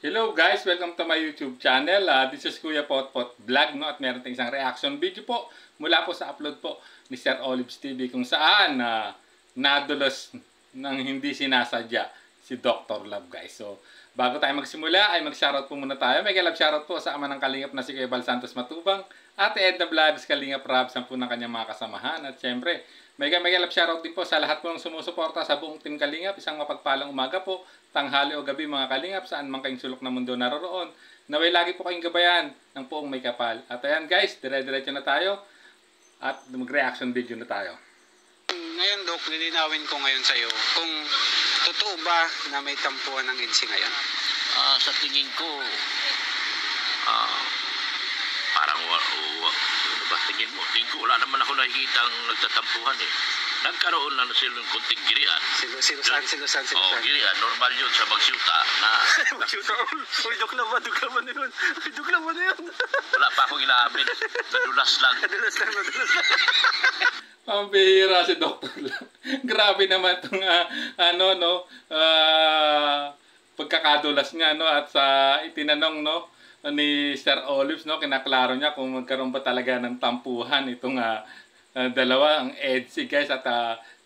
Hello guys, welcome to my YouTube channel. This is Kuya Potpot Vlog, no? At meron tayong isang reaction video po mula po sa upload po ni Sir Olives TV kung saan nadulas ng hindi sinasadya si Dr. Love, guys. So, bago tayo magsimula ay mag-shoutout po muna tayo. May love shoutout po sa ama ng Kalingap na si Kuya Bal Santos Matubang, Ate Edna Vlogs, Kalingap Rab, 10 ng kanyang mga kasamahan. At syempre, may love shoutout din po sa lahat po ng sumusuporta sa buong Team Kalingap. Isang mapagpalang umaga po, tanghali o gabi mga Kalingap, saan man kayong sulok na mundo naroroon. Naway lagi po kayong gabayan ng poong may kapal. At ayan guys, dire-diretso na tayo at mag-reaction video na tayo. Ngayon, Dok, lilinawin ko ngayon sa iyo kung totoo ba na may tampuhan ng EDSI ngayon? Sa tingin ko, parang ano ba tingin mo? Tingin ko, wala naman ako nakikita ang nagtatampuhan eh. Nagkaroon lang sila ng konting girian. Silusan. Oo, girian. Normal yun sa magsyuta na... Magsyuta? Uy, duklaman na yun. Duklaman na yun. Wala pa akong inaamin. Nadulas lang. Nadulas lang. Ang bihira si Dr. Love. Grabe naman itong pagkakadulas niya, no? At sa itinanong, no, ni Sir Olives, no, kinaklaro niya kung magkaroon ba talaga ng tampuhan itong dalawa, ang EDSI, guys. At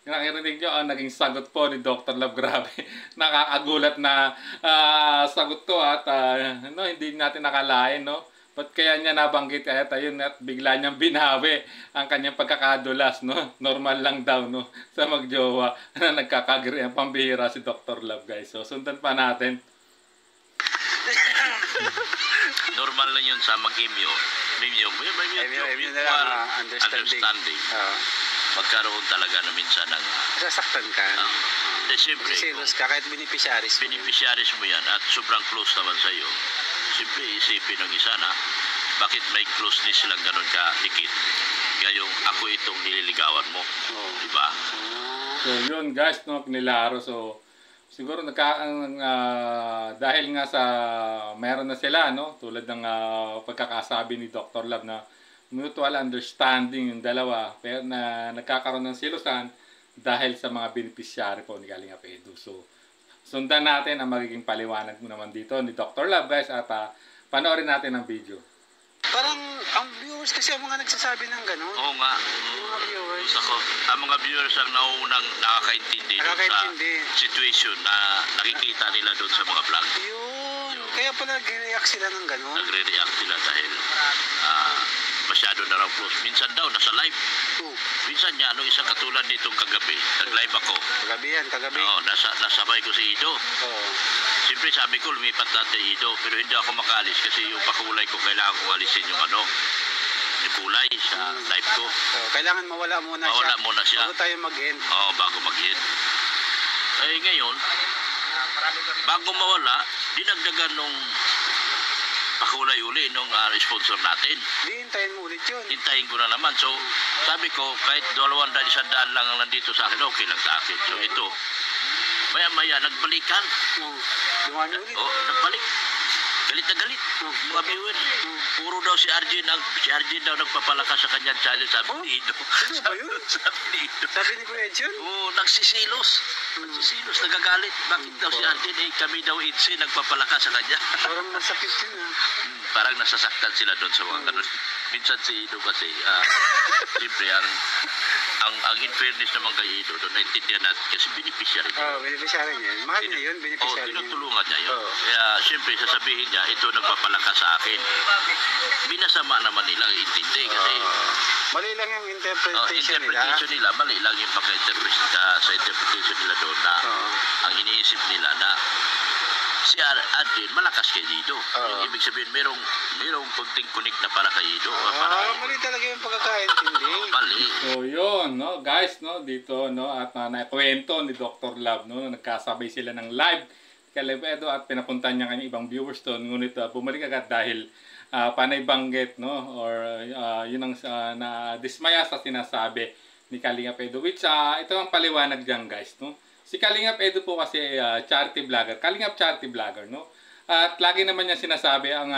nakirinig nyo ang naging sagot po ni Dr. Love. Grabe, nakakagulat na sagot to at hindi natin nakalain, no? Ba't kaya niya nabanggit kaya tayo at bigla niyang binawi ang kanyang pagkakadulas, no? Normal lang daw, no? Sa magjowa na nagkakagri ang pambihira si Dr. Love, guys. So sundan pa natin. Normal lang yun sa mag-imyo. May na lang, understanding. Magkaroon talaga na minsan ng... Sasaktan ka. Siyempre, Silos ka kahit beneficiaries mo yan at sobrang close naman sa iyo. Siyempre, isipin ng isa na bakit may closeness silang ganun ka-dikit. Gayong ako itong nililigawan mo. Diba? So yun guys, no, nilaro. So siguro dahil nga sa meron na sila, no, tulad ng pagkakasabi ni Dr. Love na mutual understanding yung dalawa, pero na nagkakaroon ng silusan dahil sa mga beneficiary po ni Kalingap Edu. So sundan natin ang magiging paliwanag mo naman dito ni Dr. Love, guys, at panoorin natin ang video. Parang ang viewers kasi ang mga nagsasabi ng gano'n. Oo nga. Yung mga viewers. Ang mga viewers ang naunang nakakaintindi sa situation na nakikita nila doon sa mga vlog. Yun. Kaya pala nagre-react sila ng gano'n. Nagre-react sila dahil masyado na raw close. Minsan daw, nasa live. Minsan niya, isang katulad nitong kagabi. Nag-live ako. Kagabi. Oo, nasabay ko si Ido. Oo. Siyempre sabi ko, lumipat natin Ido. Pero hindi ako makalis kasi yung pakulay ko, kailangan kong alisin yung yung kulay sa live ko. Kailangan mawala muna siya. Bago tayo mag-end. Oo, bago mag-end. Eh ngayon, bago mawala, dinagdagan nung pakulay uli nung sponsor natin. Hintayin mo ulit yun. Hintayin ko na naman. So, sabi ko, kahit 200, 100 lang ang nandito sa akin, okay lang sa akin. So, ito, maya-maya, nagbalikan. Dumami ulit. Nagbalik. Galit na galit. Mga viewers. Puro daw si Arjen daw nagpapalakas sa kanyang channel. Sabi ni Ido. Ano ba yun? Sabi ni Ido. Sabi ni Kuya Edson? Oo, nagsisilos. Nagagalit. Bakit daw si Arjen? Kami daw EDSI nagpapalakas sa kanya. Parang nasakit yun Parang nasasaktan sila doon sa mga ganun. Minsan si Ido kasi, siyempre, ang in fairness naman kay Ido, doon naintindihan natin kasi beneficiary niya. Beneficiary niya. Mahal niya yun, beneficiary niya. Tinutulungan niya yun. Kaya, siyempre, sasabihin niya, ito nagpapalakas sa akin. Binasama naman nila, intindi kasi... mali lang yung interpretation nila. Mali lang yung pagka-interpret sa interpretation nila doon na ang iniisip nila na si Adrian malakas kay Ido. Yung ibig sabihin, merong konting kunik na para kay Ido. Mali talaga yung pagkakaintindi. Mali. So yun, no, guys, no, dito, no, at nakwento ni Dr. Love, no, nagkasabay sila ng live kay Edo at pinapuntan niya kanyang ibang viewers doon, ngunit bumalik agad dahil panay banggit, no, or yun ang na-dismaya sa sinasabi ni Kalingap Edu, which ito ang paliwanag diyan, guys, no. Si Kalingap Edu po kasi charity vlogger, Kalingap charity vlogger, no. At lagi naman niya sinasabi ang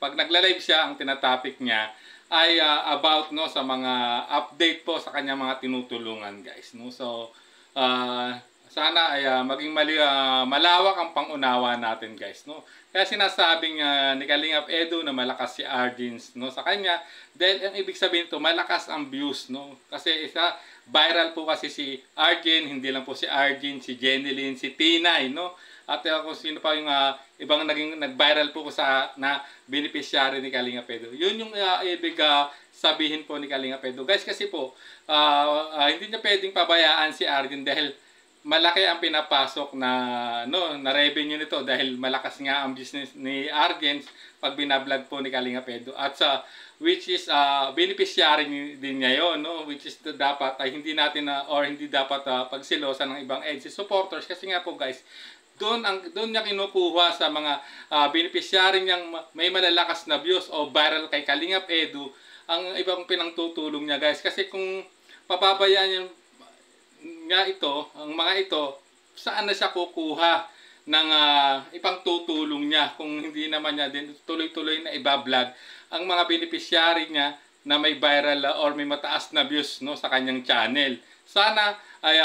pag nagla-live siya, ang tinatopic niya ay about, no, sa mga update po sa kanyang mga tinutulungan, guys, no. So sana ay maging malawak ang pangunawa natin, guys, no. Kaya sinasabing ni Kalingap Edu na malakas si Argins, no, sa kanya, dahil ang ibig sabihin to, malakas ang views, no. Kasi viral po kasi si Argin, hindi lang po si Argin, si Jenilyn, si Tinay, no. At kung sino pa yung ibang nag-viral po na beneficiary ni Kalingap Edu. Yun yung ibig sabihin po ni Kalingap Edu. Guys, kasi po, hindi niya pwedeng pabayaan si Argin dahil malaki ang pinapasok na revenue nito dahil malakas nga ang business ni Argens pag binablog po ni Kalingap Edu. At which is beneficiary din niya yun, no? Which is dapat ay hindi natin hindi dapat pagsilosan ng ibang EDSI supporters kasi nga po, guys, doon niya kinukuha sa mga beneficiary niyang may malalakas na views o viral kay Kalingap Edu ang ibang pinangtutulong niya, guys. Kasi kung papabayaan niya ang mga ito, saan na siya kukuha ng ipang tutulong niya kung hindi naman niya din tuloy-tuloy na iba-vlog ang mga beneficiary niya na may viral or may mataas na views, no, sa kanyang channel. Sana ay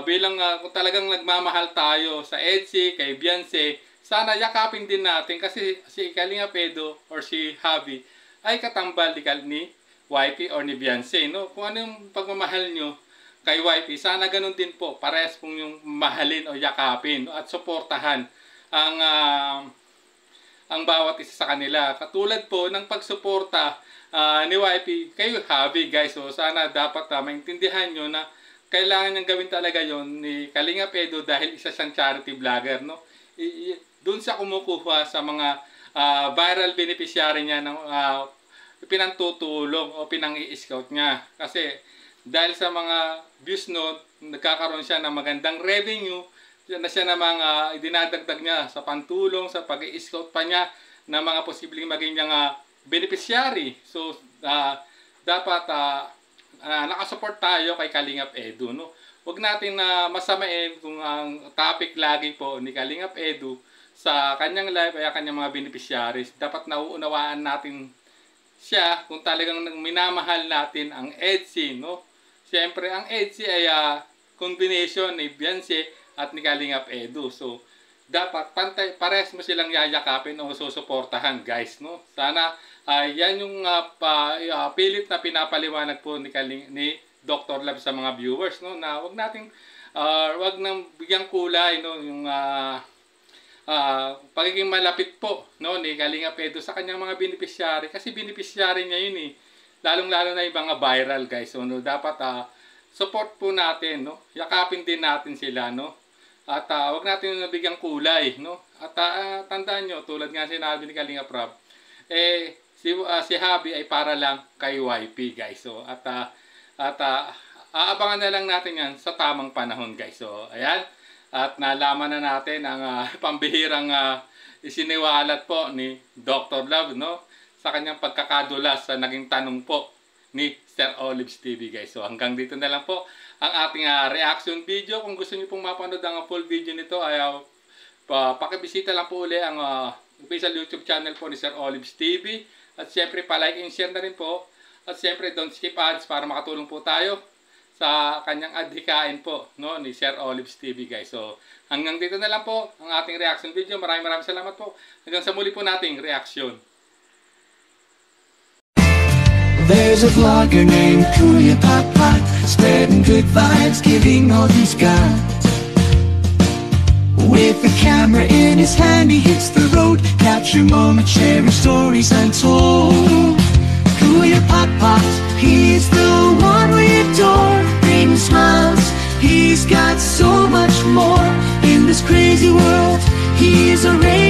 bilang kung talagang nagmamahal tayo sa EDSI, kay Beyonce, sana yakapin din natin kasi si Kalingap Edu or si Javi ay katambal ni YP or ni Beyonce, no. Kung ano yung pagmamahal nyo kay YP, sana ganun din po, parehas pong yung mahalin o yakapin at suportahan ang bawat isa sa kanila. Katulad po ng pagsuporta ni YP kay Javi, guys. So sana dapat maintindihan nyo na kailangan niyang gawin talaga yon ni Kalingap Edu dahil isa siyang charity vlogger, no. Doon siya kumukuha sa mga viral beneficiary niya ng pinantutulong o pinang-i-scout niya. Kasi dahil sa mga views nagkakaroon siya ng magandang revenue na siya namang dinadagdag niya sa pantulong, sa pag-i-scout pa niya ng mga posibleng maging niyang beneficiary. So, dapat nakasupport tayo kay Kalingap Edu, no? Huwag natin masamain kung ang topic lagi po ni Kalingap Edu sa kanyang live ay kanyang mga beneficiaries. Dapat nauunawaan natin siya kung talagang minamahal natin ang EDSI, no? Siyempre, ang EDSI ay combination ni Beyonce at ni Kalingap Edu. So, dapat pares mo silang yayakapin o susuportahan, guys, no? Sana yan yung pilit na pinapaliwanag po ni Dr. Love sa mga viewers, no? Na wag nang bigyang kulay, no? Yung pagiging malapit po, no, ni Kalingap Edu sa kanyang mga beneficiary. Kasi beneficiary niya yun, eh. Lalong-lalo na yung mga viral, guys. So, no, dapat support po natin, no? Yakapin din natin sila, no? At wag natin nabigyang kulay, no? At tandaan nyo, tulad nga sinabi ni Kalingap Rob, si Javi ay para lang kay YP, guys. So, aabangan na lang natin yan sa tamang panahon, guys. So, ayan. At nalaman na natin ang pambihirang isiniwalat po ni Dr. Love, no? Sa kanyang pagkakadulas sa naging tanong po ni Sir Olives TV, guys. So hanggang dito na lang po ang ating reaction video. Kung gusto niyo pong mapanood ang full video nito ay pakibisita lang po uli ang official YouTube channel po ni Sir Olives TV. At siyempre pa-like and share na rin po. At siyempre don't skip ads para makatulong po tayo sa kanyang adhikain po, no, ni Sir Olives TV, guys. So hanggang dito na lang po ang ating reaction video. Maraming salamat po. Hanggang sa muli po nating reaction. There's a vlogger named Kuya Papa, spreading good vibes, giving all he's got. With the camera in his hand, he hits the road, capture moments, sharing stories untold. Kuya Papa, he's the one we adore, bringing smiles, he's got so much more. In this crazy world, he is a ray